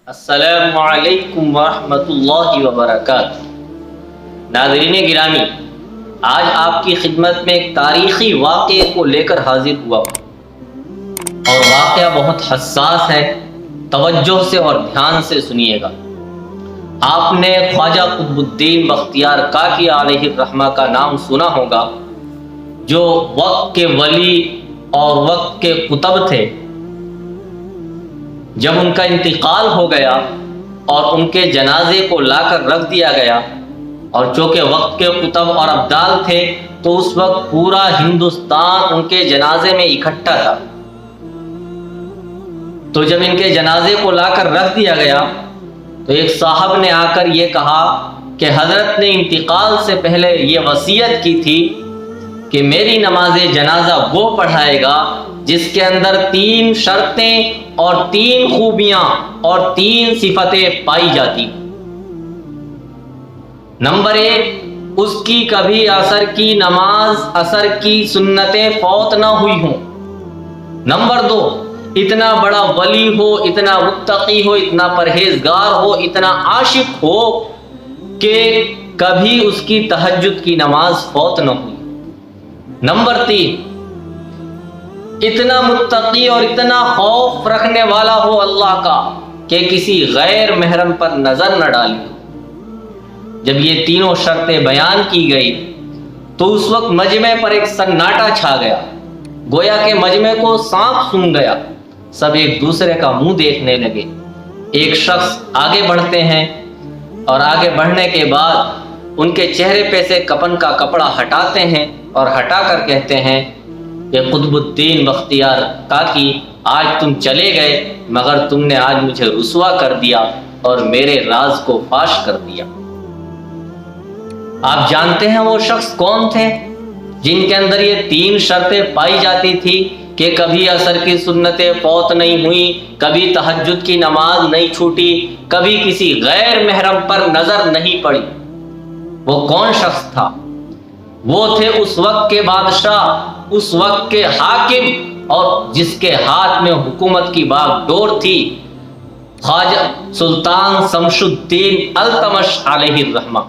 السلام علیکم ورحمۃ اللہ وبرکاتہ۔ ناظرین گرامی، آج آپ کی خدمت میں ایک تاریخی واقعے کو لے کر حاضر ہوا ہوں، اور واقعہ بہت حساس ہے۔ توجہ سے اور دھیان سے سنیے گا۔ آپ نے خواجہ قطب الدین بختیار کاکی علیہ الرحمہ کا نام سنا ہوگا، جو وقت کے ولی اور وقت کے قطب تھے۔ جب ان کا انتقال ہو گیا اور ان کے جنازے کو لا کر رکھ دیا گیا، اور چونکہ وقت کے قطب اور ابدال تھے تو اس وقت پورا ہندوستان ان کے جنازے میں اکٹھا تھا۔ تو جب ان کے جنازے کو لا کر رکھ دیا گیا تو ایک صاحب نے آ کر یہ کہا کہ حضرت نے انتقال سے پہلے یہ وصیت کی تھی کہ میری نماز جنازہ وہ پڑھائے گا جس کے اندر 3 شرطیں اور 3 خوبیاں اور 3 صفتیں پائی جاتی۔ نمبر 1، اس کی کبھی عصر کی نماز، عصر کی سنتیں فوت نہ ہوئی ہوں۔ نمبر 2، اتنا بڑا ولی ہو، اتنا متقی ہو، اتنا پرہیزگار ہو، اتنا عاشق ہو کہ کبھی اس کی تہجد کی نماز فوت نہ ہوئی۔ نمبر 3، اتنا متقی اور اتنا خوف رکھنے والا ہو اللہ کا کہ کسی غیر محرم پر نظر نہ ڈالی۔ جب یہ تینوں شرطیں بیان کی گئی تو اس وقت مجمع پر ایک سناٹا چھا گیا، گویا کہ مجمع کو سانپ سونگھ گیا۔ سب ایک دوسرے کا منہ دیکھنے لگے۔ ایک شخص آگے بڑھتے ہیں اور آگے بڑھنے کے بعد ان کے چہرے پہ سے کفن کا کپڑا ہٹاتے ہیں اور ہٹا کر کہتے ہیں کہ قطب الدین بختیار کاکی، آج تم چلے گئے مگر تم نے آج مجھے رسوا کر دیا اور میرے راز کو فاش کر دیا۔ آپ جانتے ہیں وہ شخص کون تھے جن کے اندر یہ 3 شرطیں پائی جاتی تھی کہ کبھی عصر کی سنتیں فوت نہیں ہوئی، کبھی تہجد کی نماز نہیں چھوٹی، کبھی کسی غیر محرم پر نظر نہیں پڑی؟ وہ کون شخص تھا؟ وہ تھے اس وقت کے بادشاہ، اس وقت کے حاکم، اور جس کے ہاتھ میں حکومت کی باغ ڈور تھی، خواجہ سلطان شمس الدین التمش علیہ الرحمہ،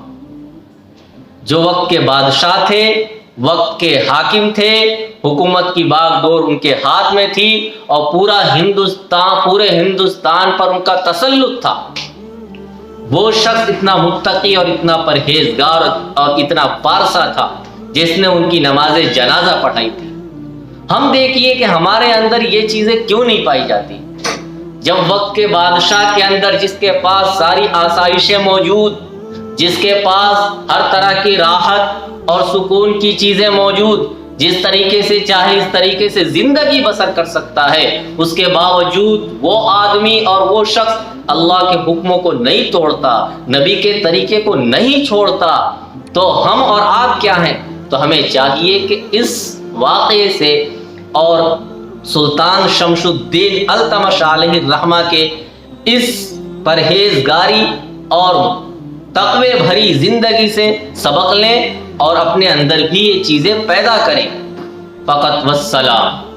جو وقت کے بادشاہ تھے، وقت کے حاکم تھے، حکومت کی باغ ڈور ان کے ہاتھ میں تھی، اور پورے ہندوستان پر ان کا تسلط تھا۔ وہ شخص اتنا متقی اور اتنا پرہیزگار اور اتنا پارسا تھا جس نے ان کی نماز جنازہ پڑھائی تھی۔ ہم دیکھیے کہ ہمارے اندر یہ چیزیں کیوں نہیں پائی جاتی؟ جب وقت کے بادشاہ کے اندر، جس کے پاس ساری آسائشیں موجود، جس کے پاس ہر طرح کی راحت اور سکون کی چیزیں موجود، جس طریقے سے چاہے اس طریقے سے زندگی بسر کر سکتا ہے، اس کے باوجود وہ آدمی اور وہ شخص اللہ کے حکموں کو نہیں توڑتا، نبی کے طریقے کو نہیں چھوڑتا، تو ہم اور آپ کیا ہیں؟ تو ہمیں چاہیے کہ اس واقعے سے اور سلطان شمس الدین التمش علیہ الرحمہ کے اس پرہیزگاری اور تقوی بھری زندگی سے سبق لیں اور اپنے اندر بھی یہ چیزیں پیدا کریں۔ فقط والسلام۔